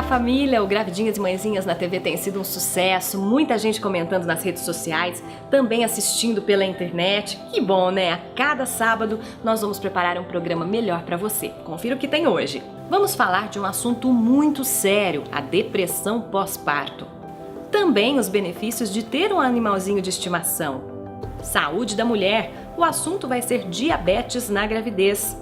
família, o Gravidinhas e Mãezinhas na TV tem sido um sucesso, muita gente comentando nas redes sociais, também assistindo pela internet. Que bom, né? A cada sábado nós vamos preparar um programa melhor para você. Confira o que tem hoje. Vamos falar de um assunto muito sério, a depressão pós-parto. Também os benefícios de ter um animalzinho de estimação. Saúde da mulher, o assunto vai ser diabetes na gravidez.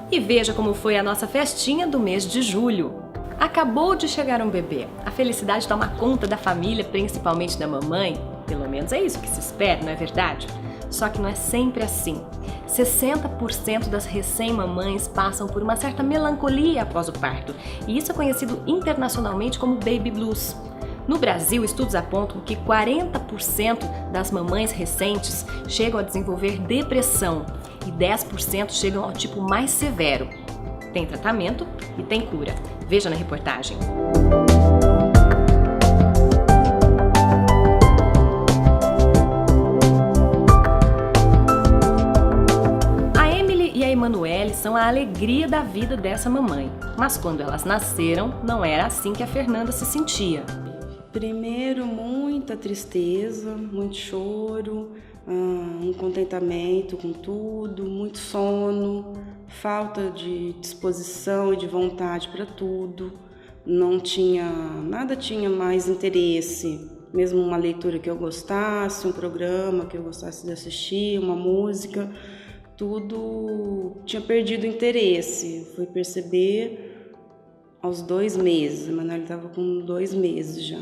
E veja como foi a nossa festinha do mês de julho. Acabou de chegar um bebê. A felicidade toma conta da família, principalmente da mamãe. Pelo menos é isso que se espera, não é verdade? Só que não é sempre assim. 60% das recém-mamães passam por uma certa melancolia após o parto. E isso é conhecido internacionalmente como baby blues. No Brasil, estudos apontam que 40% das mamães recentes chegam a desenvolver depressão e 10% chegam ao tipo mais severo. Tem tratamento e tem cura. Veja na reportagem. A Emily e a Emanuele são a alegria da vida dessa mamãe. Mas quando elas nasceram, não era assim que a Fernanda se sentia. Primeiro, muita tristeza, muito choro, um contentamento com tudo, muito sono, falta de disposição e de vontade para tudo. Nada tinha mais interesse, mesmo uma leitura que eu gostasse, um programa que eu gostasse de assistir, uma música, tudo tinha perdido interesse. Fui perceber aos 2 meses, a Emanuele estava com 2 meses já.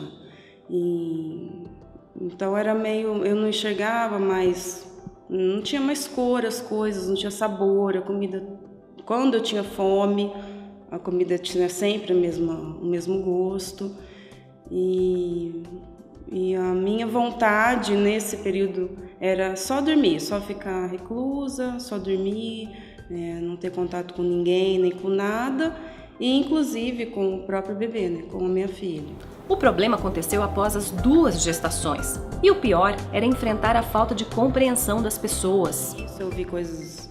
Então era meio, eu não enxergava mais, não tinha mais cor as coisas, não tinha sabor, a comida, quando eu tinha fome, a comida tinha sempre o mesmo gosto. E a minha vontade nesse período era só dormir, só ficar reclusa, só dormir, não ter contato com ninguém, nem com nada. E inclusive com o próprio bebê, né? Com a minha filha. O problema aconteceu após as 2 gestações. E o pior era enfrentar a falta de compreensão das pessoas. Eu vi coisas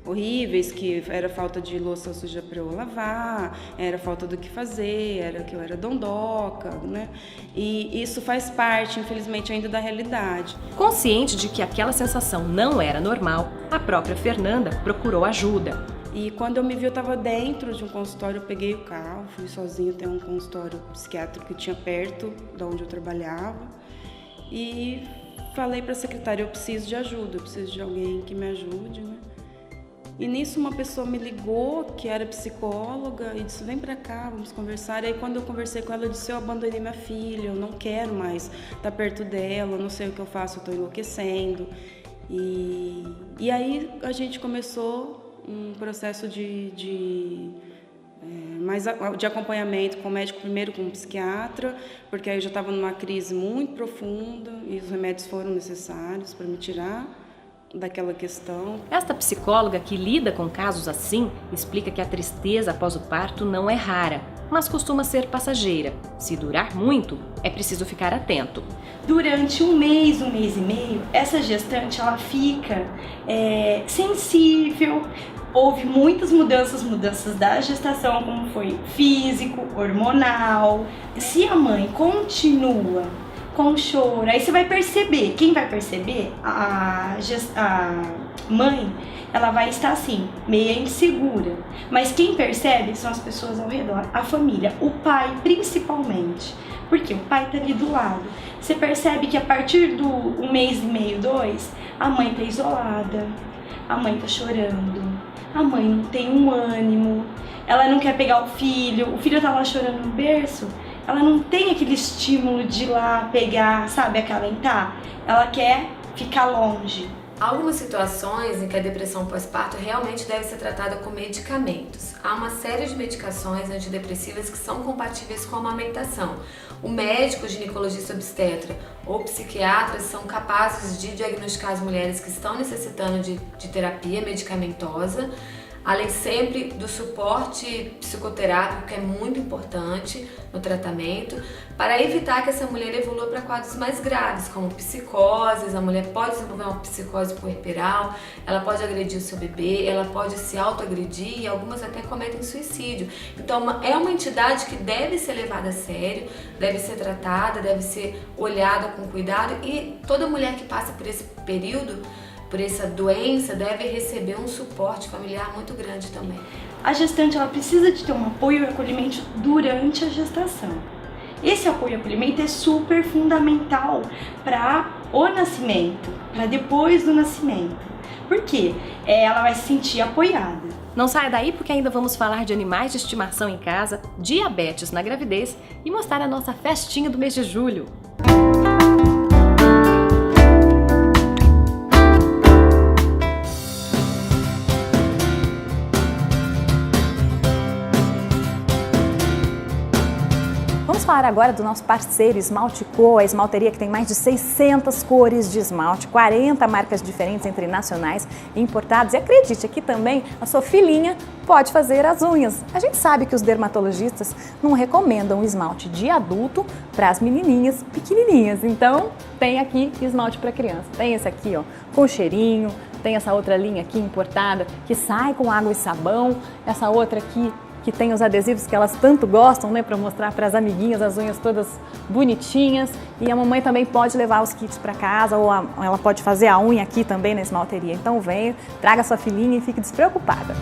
horríveis, que era falta de louça suja para eu lavar, era falta do que fazer, era que eu era dondoca, né? E isso faz parte, infelizmente, ainda da realidade. Consciente de que aquela sensação não era normal, a própria Fernanda procurou ajuda. E quando eu me vi, eu estava dentro de um consultório, eu peguei o carro, fui sozinha até um consultório psiquiátrico que tinha perto de onde eu trabalhava e falei para a secretária, eu preciso de ajuda, eu preciso de alguém que me ajude, né? E nisso uma pessoa me ligou, que era psicóloga, e disse, vem para cá, vamos conversar. E aí quando eu conversei com ela, eu disse, eu abandonei minha filha, eu não quero mais estar perto dela, eu não sei o que eu faço, eu estou enlouquecendo. E aí a gente começou um processo de acompanhamento com o médico, primeiro com o psiquiatra, porque aí eu já estava numa crise muito profunda e os remédios foram necessários para me tirar daquela questão. Esta psicóloga que lida com casos assim explica que a tristeza após o parto não é rara, mas costuma ser passageira. Se durar muito, é preciso ficar atento. Durante um mês e meio, essa gestante ela fica sensível. Houve muitas mudanças da gestação, como foi físico, hormonal. Se a mãe continua com choro, aí você vai perceber, quem vai perceber? A mãe, ela vai estar assim, meia insegura. Mas quem percebe são as pessoas ao redor, a família, o pai principalmente. Porque o pai tá ali do lado. Você percebe que a partir do 1 mês e meio, 2, a mãe tá isolada, a mãe tá chorando, a mãe não tem um ânimo, ela não quer pegar o filho tá lá chorando no berço, ela não tem aquele estímulo de ir lá pegar, sabe, acalentar, ela quer ficar longe. Há algumas situações em que a depressão pós-parto realmente deve ser tratada com medicamentos. Há uma série de medicações antidepressivas que são compatíveis com a amamentação. O médico, o ginecologista obstetra ou psiquiatras são capazes de diagnosticar as mulheres que estão necessitando de terapia medicamentosa. além sempre do suporte psicoterápico, que é muito importante no tratamento, para evitar que essa mulher evolua para quadros mais graves, como psicoses. A mulher pode desenvolver uma psicose puerperal, ela pode agredir o seu bebê, ela pode se autoagredir e algumas até cometem suicídio. Então é uma entidade que deve ser levada a sério, deve ser tratada, deve ser olhada com cuidado, e toda mulher que passa por esse período, por essa doença, deve receber um suporte familiar muito grande também. A gestante ela precisa de ter um apoio e acolhimento durante a gestação. Esse apoio e acolhimento é super fundamental para o nascimento, para depois do nascimento. Por quê? Ela vai se sentir apoiada. Não saia daí, porque ainda vamos falar de animais de estimação em casa, diabetes na gravidez e mostrar a nossa festinha do mês de julho. Vamos falar agora do nosso parceiro Esmalte Co, a esmalteria que tem mais de 600 cores de esmalte, 40 marcas diferentes entre nacionais e importados. E acredite, aqui também a sua filhinha pode fazer as unhas. A gente sabe que os dermatologistas não recomendam o esmalte de adulto para as menininhas pequenininhas. Então tem aqui esmalte para criança. Tem esse aqui, ó, com cheirinho. Tem essa outra linha aqui importada que sai com água e sabão. Essa outra aqui que tem os adesivos que elas tanto gostam, né, para mostrar para as amiguinhas as unhas todas bonitinhas. E a mamãe também pode levar os kits para casa, ou ela pode fazer a unha aqui também na esmalteria. Então venha, traga sua filhinha e fique despreocupada.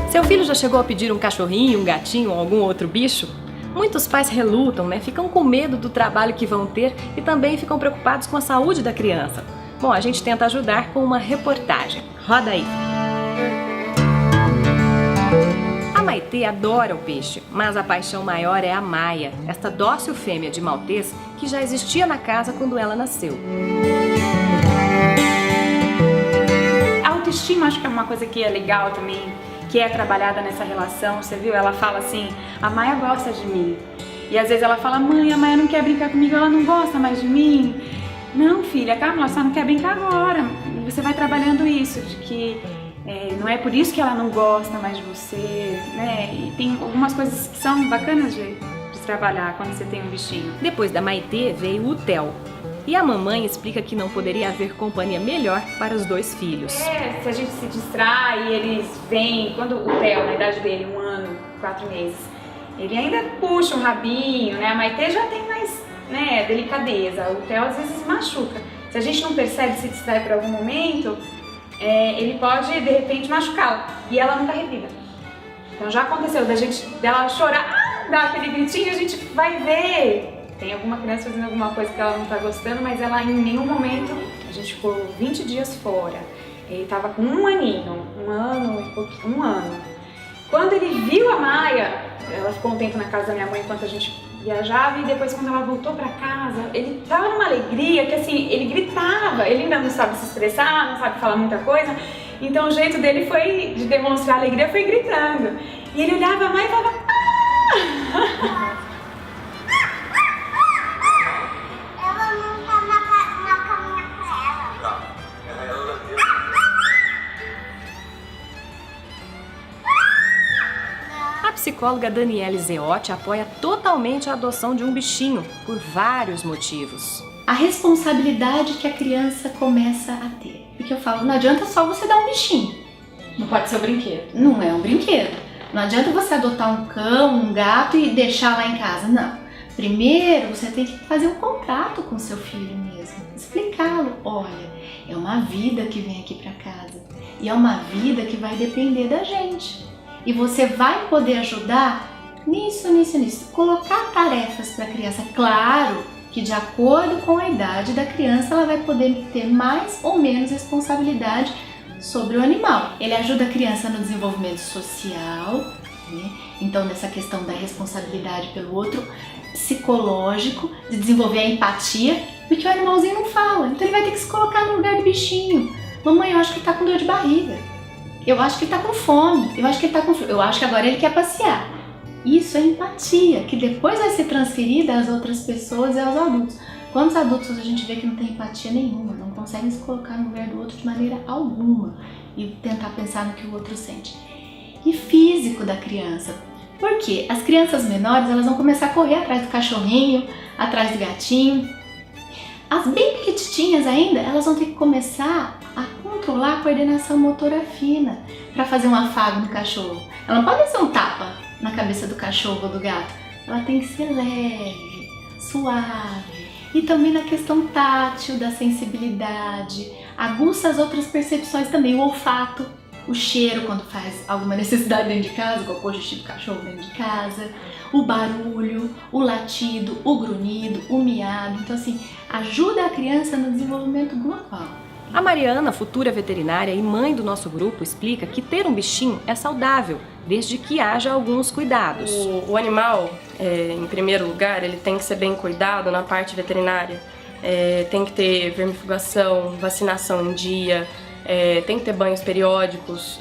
Seu filho já chegou a pedir um cachorrinho, um gatinho ou algum outro bicho? Muitos pais relutam, né? Ficam com medo do trabalho que vão ter e também ficam preocupados com a saúde da criança. Bom, a gente tenta ajudar com uma reportagem. Roda aí! A Maitê adora o peixe, mas a paixão maior é a Maia, esta dócil fêmea de maltês que já existia na casa quando ela nasceu. A autoestima acho que é uma coisa que é legal também, que é trabalhada nessa relação. Você viu? Ela fala assim, a Maia gosta de mim. E às vezes ela fala, mãe, a Maia não quer brincar comigo, ela não gosta mais de mim. Não, filha, calma, ela só não quer brincar agora. E você vai trabalhando isso, de que não é por isso que ela não gosta mais de você, né? E tem algumas coisas que são bacanas de trabalhar quando você tem um bichinho. Depois da Maitê veio o Theo. E a mamãe explica que não poderia haver companhia melhor para os dois filhos. Se a gente se distrai, eles vêm, quando o Theo, na idade dele, 1 ano, 4 meses, ele ainda puxa um rabinho, né? A Maitê já tem mais, né, delicadeza, o Theo às vezes machuca. Se a gente não percebe, se distrai por algum momento, ele pode, de repente, machucá-la. E ela nunca revida. Então já aconteceu dela chorar, dar aquele gritinho, a gente vai ver. Tem alguma criança fazendo alguma coisa que ela não tá gostando, mas ela em nenhum momento, a gente ficou 20 dias fora. Ele tava com 1 aninho, 1 ano e pouquinho, 1 ano. Quando ele viu a Maia, ela ficou um tempo na casa da minha mãe enquanto a gente viajava, e depois quando ela voltou pra casa, ele tava numa alegria que assim, ele gritava, ele ainda não sabe se expressar, não sabe falar muita coisa, então o jeito dele foi, de demonstrar alegria, foi gritando. E ele olhava a Maia e falava, ah! A psicóloga Daniele Zeotti apoia totalmente a adoção de um bichinho, por vários motivos. A responsabilidade que a criança começa a ter. Porque eu falo, não adianta só você dar um bichinho. Não pode ser um brinquedo. Não é um brinquedo. Não adianta você adotar um cão, um gato e deixar lá em casa, não. Primeiro você tem que fazer um contrato com seu filho mesmo. Explicá-lo, olha, é uma vida que vem aqui pra casa. E é uma vida que vai depender da gente. E você vai poder ajudar nisso. Colocar tarefas para a criança. Claro que de acordo com a idade da criança, ela vai poder ter mais ou menos responsabilidade sobre o animal. Ele ajuda a criança no desenvolvimento social, né? Então nessa questão da responsabilidade pelo outro, psicológico de desenvolver a empatia, porque o animalzinho não fala, então ele vai ter que se colocar no lugar do bichinho. Mamãe, eu acho que ele tá com dor de barriga, eu acho que ele tá com fome, eu acho que ele tá com frio, eu acho que agora ele quer passear. Isso é empatia, que depois vai ser transferida às outras pessoas e aos adultos. Quantos adultos a gente vê que não tem empatia nenhuma, não conseguem se colocar no lugar do outro de maneira alguma e tentar pensar no que o outro sente. E físico da criança. Por quê? As crianças menores, elas vão começar a correr atrás do cachorrinho, atrás do gatinho. As bem pequititinhas ainda, elas vão ter que começar a controlar a coordenação motora fina para fazer um afago no cachorro. Ela não pode ser um tapa na cabeça do cachorro ou do gato. Ela tem que ser leve, suave. E também na questão tátil, da sensibilidade. Aguça as outras percepções também, o olfato, o cheiro quando faz alguma necessidade dentro de casa, igual pôr xixi do cachorro dentro de casa, o barulho, o latido, o grunhido, o miado. Então assim, ajuda a criança no desenvolvimento global. A Mariana, futura veterinária e mãe do nosso grupo, explica que ter um bichinho é saudável, desde que haja alguns cuidados. O animal, em primeiro lugar, ele tem que ser bem cuidado na parte veterinária. Tem que ter vermifugação, vacinação em dia, tem que ter banhos periódicos.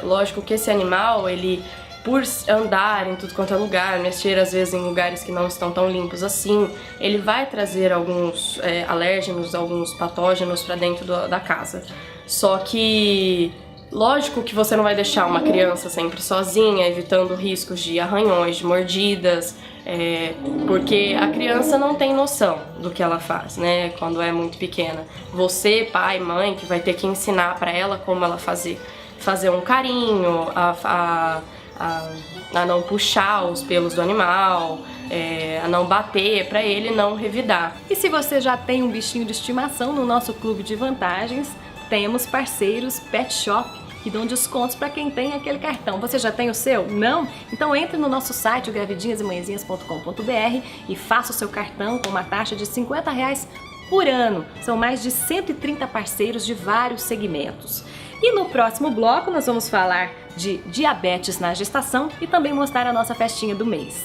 Lógico que esse animal, ele, por andar em tudo quanto é lugar, mexer às vezes em lugares que não estão tão limpos assim, ele vai trazer alguns alérgenos, alguns patógenos para dentro da casa. Só que lógico que você não vai deixar uma criança sempre sozinha, evitando riscos de arranhões, de mordidas, porque a criança não tem noção do que ela faz, né, quando é muito pequena. Você, pai, mãe, que vai ter que ensinar para ela como ela fazer um carinho, a não puxar os pelos do animal, a não bater, para ele não revidar. E se você já tem um bichinho de estimação, no nosso clube de vantagens temos parceiros Pet Shop que dão descontos para quem tem aquele cartão. Você já tem o seu? Não? Então entre no nosso site, o gravidinhasemanhãzinhas.com.br, e faça o seu cartão com uma taxa de R$50 por ano. São mais de 130 parceiros de vários segmentos. E no próximo bloco nós vamos falar de diabetes na gestação e também mostrar a nossa festinha do mês.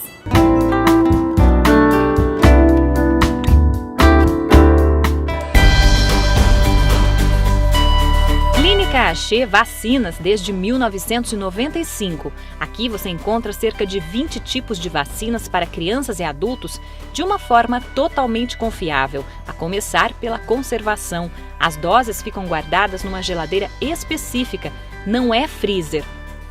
Clínica Axê Vacinas desde 1995. Aqui você encontra cerca de 20 tipos de vacinas para crianças e adultos de uma forma totalmente confiável, a começar pela conservação. As doses ficam guardadas numa geladeira específica, não é freezer.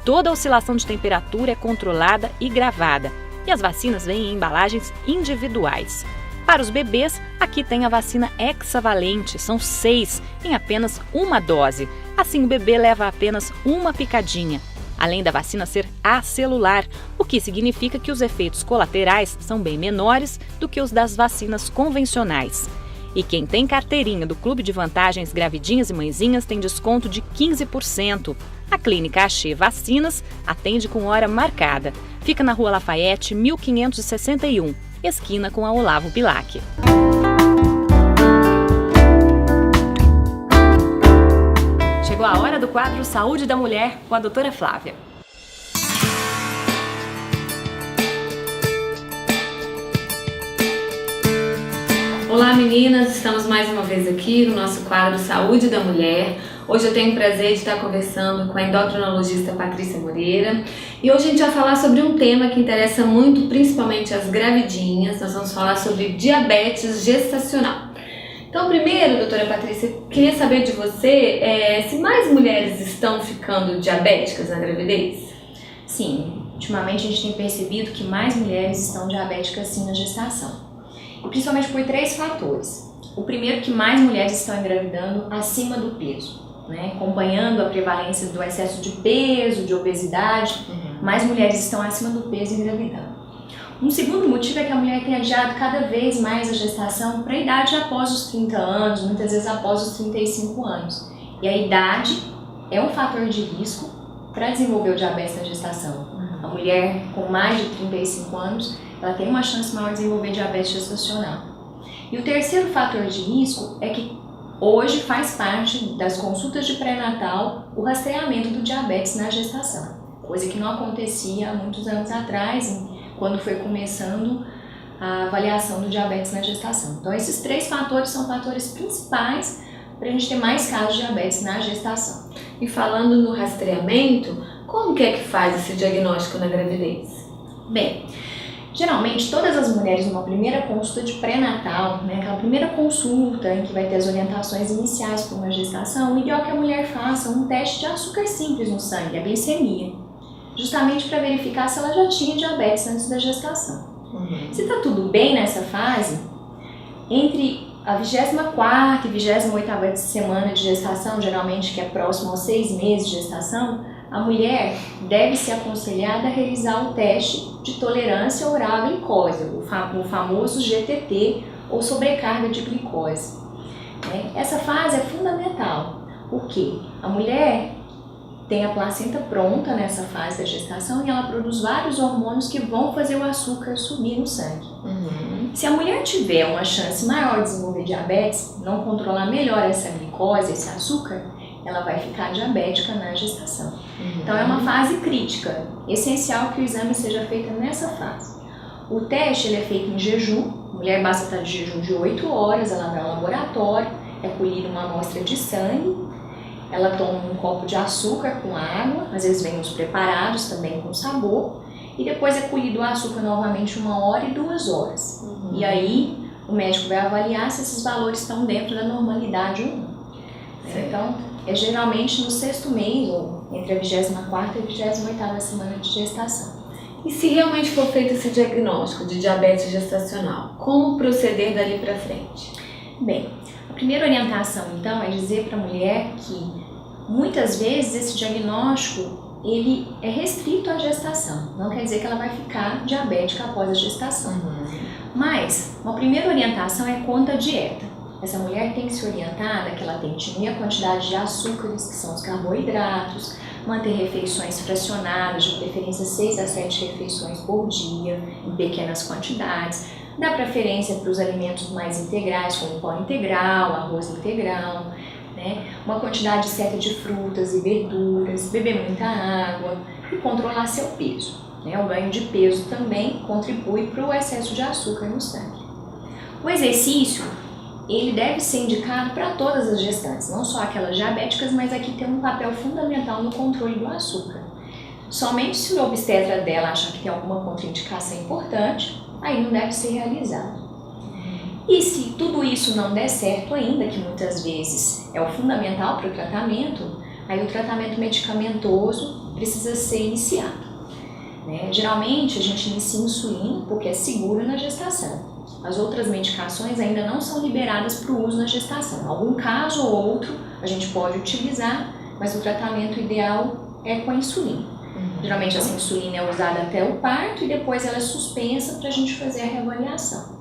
Toda oscilação de temperatura é controlada e gravada, e as vacinas vêm em embalagens individuais. Para os bebês, aqui tem a vacina hexavalente, são 6 em apenas uma dose. Assim o bebê leva apenas uma picadinha. Além da vacina ser acelular, o que significa que os efeitos colaterais são bem menores do que os das vacinas convencionais. E quem tem carteirinha do Clube de Vantagens Gravidinhas e Mãezinhas tem desconto de 15%. A Clínica Axê Vacinas atende com hora marcada. Fica na Rua Lafayette, 1561, esquina com a Olavo Bilac. Chegou a hora do quadro Saúde da Mulher com a doutora Flávia. Olá meninas, estamos mais uma vez aqui no nosso quadro Saúde da Mulher. Hoje eu tenho o prazer de estar conversando com a endocrinologista Patrícia Moreira e hoje a gente vai falar sobre um tema que interessa muito, principalmente as gravidinhas. Nós vamos falar sobre diabetes gestacional. Então, primeiro, doutora Patrícia, queria saber de você se mais mulheres estão ficando diabéticas na gravidez? Sim, ultimamente a gente tem percebido que mais mulheres estão diabéticas sim na gestação. E principalmente por 3 fatores. O primeiro, que mais mulheres estão engravidando acima do peso, né? Acompanhando a prevalência do excesso de peso, de obesidade, mais mulheres estão acima do peso engravidando. Um segundo motivo é que a mulher tem adiado cada vez mais a gestação para a idade após os 30 anos, muitas vezes após os 35 anos. E a idade é um fator de risco para desenvolver o diabetes na gestação. A mulher com mais de 35 anos, ela tem uma chance maior de desenvolver diabetes gestacional. E o terceiro fator de risco é que hoje faz parte das consultas de pré-natal o rastreamento do diabetes na gestação, coisa que não acontecia há muitos anos atrás, quando foi começando a avaliação do diabetes na gestação. Então esses 3 fatores são fatores principais para a gente ter mais casos de diabetes na gestação. E falando no rastreamento, como que é que faz esse diagnóstico na gravidez? Bem, geralmente todas as mulheres numa primeira consulta de pré-natal, né, aquela primeira consulta em que vai ter as orientações iniciais para uma gestação, o ideal é que a mulher faça um teste de açúcar simples no sangue, a glicemia, justamente para verificar se ela já tinha diabetes antes da gestação. Se está tudo bem nessa fase, entre a 24ª e 28ª semana de gestação, geralmente que é próximo aos 6 meses de gestação, a mulher deve ser aconselhada a realizar o teste de tolerância oral à glicose, o famoso GTT, ou sobrecarga de glicose. Essa fase é fundamental, porque a mulher tem a placenta pronta nessa fase da gestação e ela produz vários hormônios que vão fazer o açúcar subir no sangue. Se a mulher tiver uma chance maior de desenvolver diabetes, não controlar melhor essa glicose, esse açúcar, ela vai ficar diabética na gestação. Então é uma fase crítica, essencial que o exame seja feito nessa fase. O teste ele é feito em jejum, a mulher basta estar de jejum de 8 horas, ela vai ao laboratório, é colhida uma amostra de sangue, ela toma um copo de açúcar com água, às vezes vem os preparados também com sabor, e depois é colhido o açúcar novamente 1 hora e 2 horas. E aí o médico vai avaliar se esses valores estão dentro da normalidade ou não. Então, é geralmente no 6º mês, ou entre a 24ª e a 28ª semana de gestação. E se realmente for feito esse diagnóstico de diabetes gestacional, como proceder dali para frente? Bem, a primeira orientação então é dizer para a mulher que muitas vezes esse diagnóstico ele é restrito à gestação, não quer dizer que ela vai ficar diabética após a gestação. Mas uma primeira orientação é quanto à dieta. Essa mulher tem que se orientar que ela tem que diminuir a quantidade de açúcares, que são os carboidratos, manter refeições fracionadas, de preferência 6 a 7 refeições por dia, em pequenas quantidades. Dá preferência para os alimentos mais integrais, como pão integral, arroz integral, uma quantidade certa de frutas e verduras, beber muita água e controlar seu peso. O ganho de peso também contribui para o excesso de açúcar no sangue. O exercício ele deve ser indicado para todas as gestantes, não só aquelas diabéticas, mas aqui tem um papel fundamental no controle do açúcar. Somente se o obstetra dela achar que tem alguma contraindicação importante, aí não deve ser realizado. E se tudo isso não der certo ainda, que muitas vezes é o fundamental para o tratamento, aí o tratamento medicamentoso precisa ser iniciado. Geralmente a gente inicia insulina porque é seguro na gestação. As outras medicações ainda não são liberadas para o uso na gestação. Em algum caso ou outro a gente pode utilizar, mas o tratamento ideal é com a insulina. Geralmente essa insulina é usada até o parto e depois ela é suspensa para a gente fazer a reavaliação.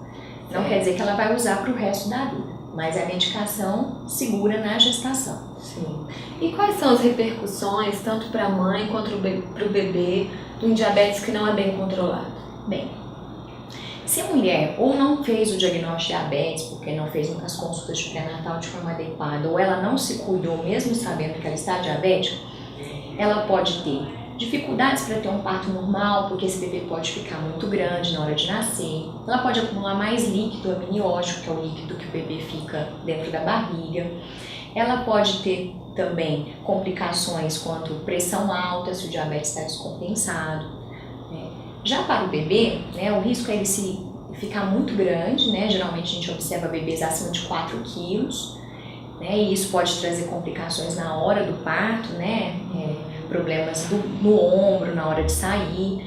Não quer dizer que ela vai usar para o resto da vida, mas é a medicação segura na gestação. Sim. E quais são as repercussões, tanto para a mãe quanto para o bebê, de um diabetes que não é bem controlado? Bem, se a mulher ou não fez o diagnóstico de diabetes, porque não fez muitas consultas de pré-natal de forma adequada, ou ela não se cuidou mesmo sabendo que ela está diabética, ela pode ter dificuldades para ter um parto normal, porque esse bebê pode ficar muito grande na hora de nascer. Ela pode acumular mais líquido amniótico, que é o líquido que o bebê fica dentro da barriga. Ela pode ter também complicações quanto pressão alta, se o diabetes está descompensado. Já para o bebê, o risco é ele se ficar muito grande, geralmente a gente observa bebês acima de 4 quilos, e isso pode trazer complicações na hora do parto, problemas no ombro na hora de sair.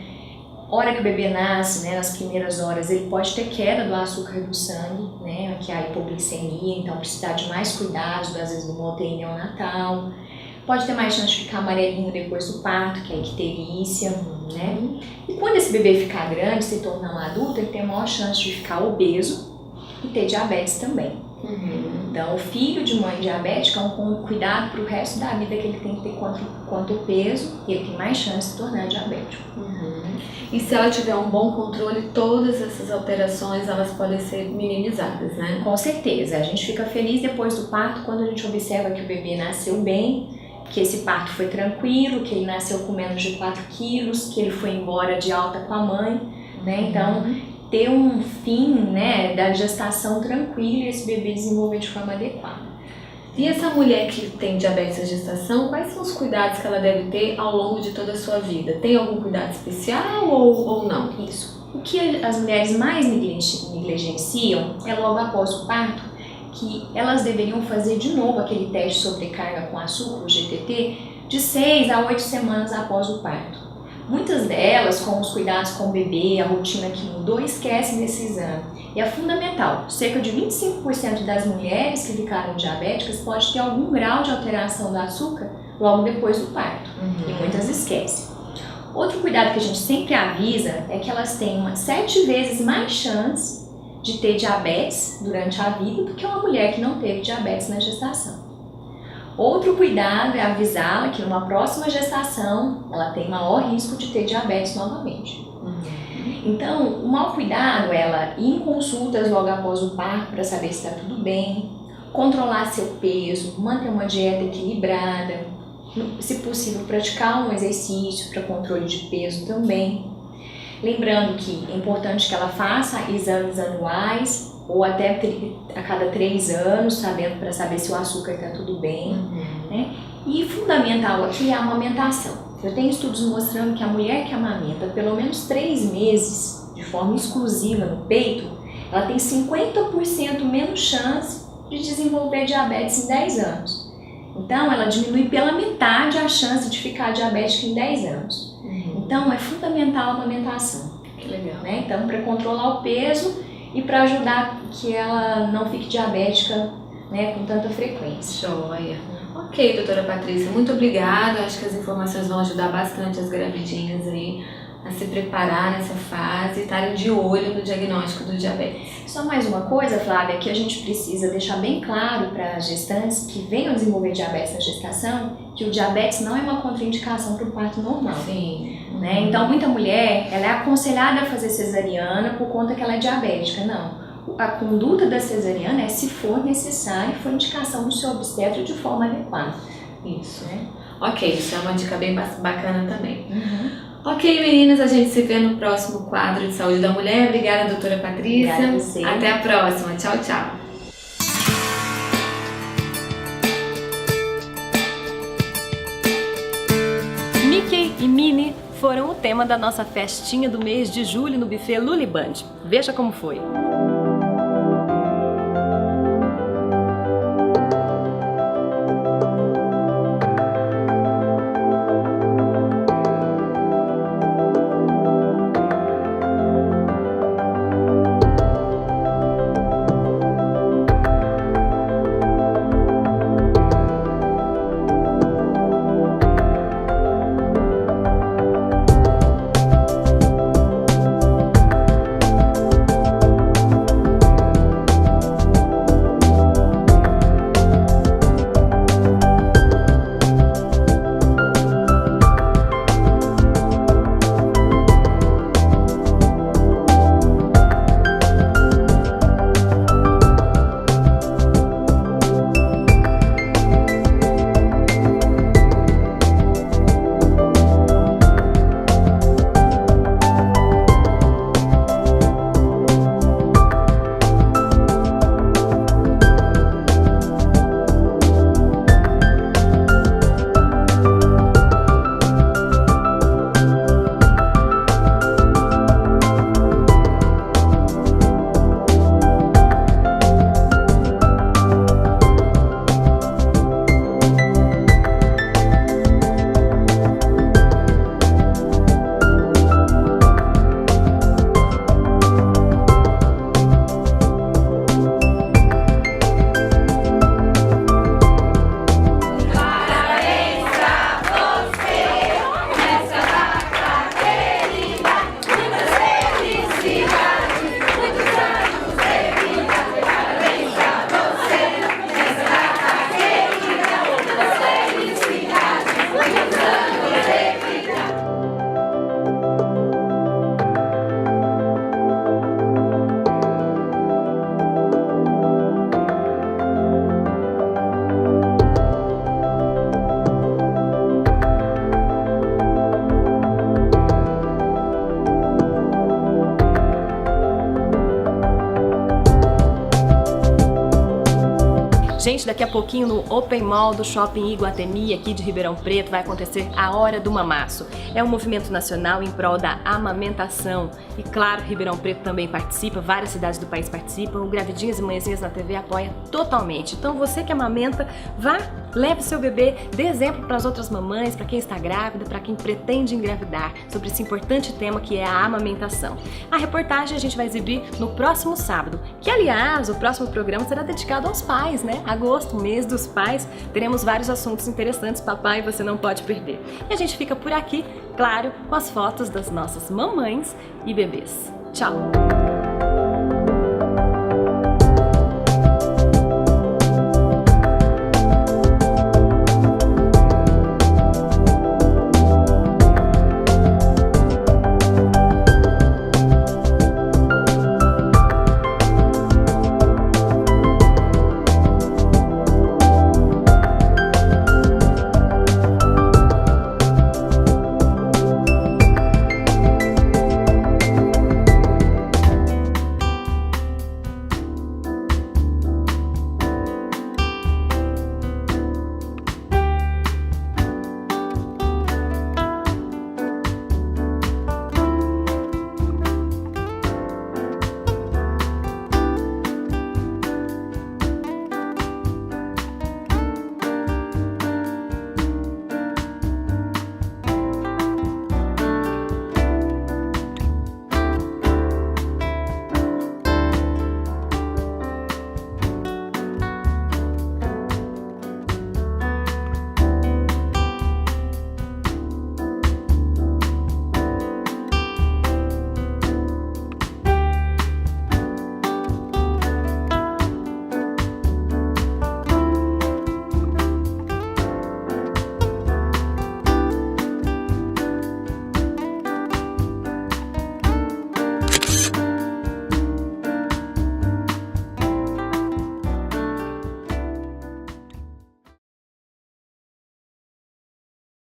Hora que o bebê nasce, nas primeiras horas, ele pode ter queda do açúcar do sangue, que é a hipoglicemia, então precisar de mais cuidados, às vezes do UTI neonatal. Pode ter mais chance de ficar amarelinho depois do parto, que é a icterícia, E quando esse bebê ficar grande, se tornar um adulto, ele tem maior chance de ficar obeso e ter diabetes também. Então, o filho de mãe diabética é um cuidado para o resto da vida que ele tem que ter quanto o peso, e ele tem mais chance de se tornar diabético. E se ela tiver um bom controle, todas essas alterações elas podem ser minimizadas, Com certeza. A gente fica feliz depois do parto quando a gente observa que o bebê nasceu bem, que esse parto foi tranquilo, que ele nasceu com menos de 4 quilos, que ele foi embora de alta com a mãe, Então, ter um fim, né, da gestação tranquila e esse bebê desenvolver de forma adequada. E essa mulher que tem diabetes na gestação, quais são os cuidados que ela deve ter ao longo de toda a sua vida? Tem algum cuidado especial ou não? Isso. O que as mulheres mais negligenciam é logo após o parto, que elas deveriam fazer de novo aquele teste de sobrecarga com açúcar, o GTT, de 6 a 8 semanas após o parto. Muitas delas, com os cuidados com o bebê, a rotina que mudou, esquecem desse exame. E é fundamental, cerca de 25% das mulheres que ficaram diabéticas pode ter algum grau de alteração do açúcar logo depois do parto, e muitas esquecem. Outro cuidado que a gente sempre avisa é que elas têm 7 vezes mais chance de ter diabetes durante a vida do que uma mulher que não teve diabetes na gestação. Outro cuidado é avisá-la que numa próxima gestação ela tem maior risco de ter diabetes novamente. Então, o mau cuidado é ela ir em consultas logo após o parto para saber se está tudo bem, controlar seu peso, manter uma dieta equilibrada, se possível praticar um exercício para controle de peso também. Lembrando que é importante que ela faça exames anuais ou até a cada 3 anos, para saber se o açúcar está tudo bem. Né? E fundamental aqui é a amamentação. Eu tenho estudos mostrando que a mulher que amamenta pelo menos 3 meses de forma exclusiva no peito, ela tem 50% menos chance de desenvolver diabetes em 10 anos. Então, ela diminui pela metade a chance de ficar diabética em 10 anos. Então, é fundamental a amamentação. Que legal. Né? Então, para controlar o peso e para ajudar que ela não fique diabética, né, com tanta frequência. Joia. Ok, doutora Patrícia, muito obrigada. Acho que as informações vão ajudar bastante as gravidinhas aí a se preparar nessa fase e estarem de olho no diagnóstico do diabetes. Só mais uma coisa, Flávia, que a gente precisa deixar bem claro para as gestantes que venham desenvolver diabetes na gestação, que o diabetes não é uma contraindicação para o parto normal. Sim. Né? Então, muita mulher ela é aconselhada a fazer cesariana por conta que ela é diabética. Não. A conduta da cesariana é se for necessário, for indicação do seu obstetra de forma adequada. Isso. Né? Ok, isso é uma dica bem bacana também. Ok, meninas, a gente se vê no próximo quadro de Saúde da Mulher. Obrigada, doutora Patrícia. Obrigada a você. Até a próxima. Tchau, tchau. Mickey e Minnie foram o tema da nossa festinha do mês de julho no buffet Luliband. Veja como foi. gente, daqui a pouquinho no Open Mall do Shopping Iguatemi, aqui de Ribeirão Preto, vai acontecer a Hora do Mamaço. É um movimento nacional em prol da amamentação. E claro, Ribeirão Preto também participa, várias cidades do país participam, o Gravidinhas e Manhãzinhas na TV apoia totalmente. Então você que amamenta, vá, leve seu bebê, dê exemplo para as outras mamães, para quem está grávida, para quem pretende engravidar, sobre esse importante tema que é a amamentação. A reportagem a gente vai exibir no próximo sábado, que aliás, o próximo programa será dedicado aos pais, né? Agosto, mês dos pais, teremos vários assuntos interessantes, papai, você não pode perder. E a gente fica por aqui, claro, com as fotos das nossas mamães e bebês. Tchau!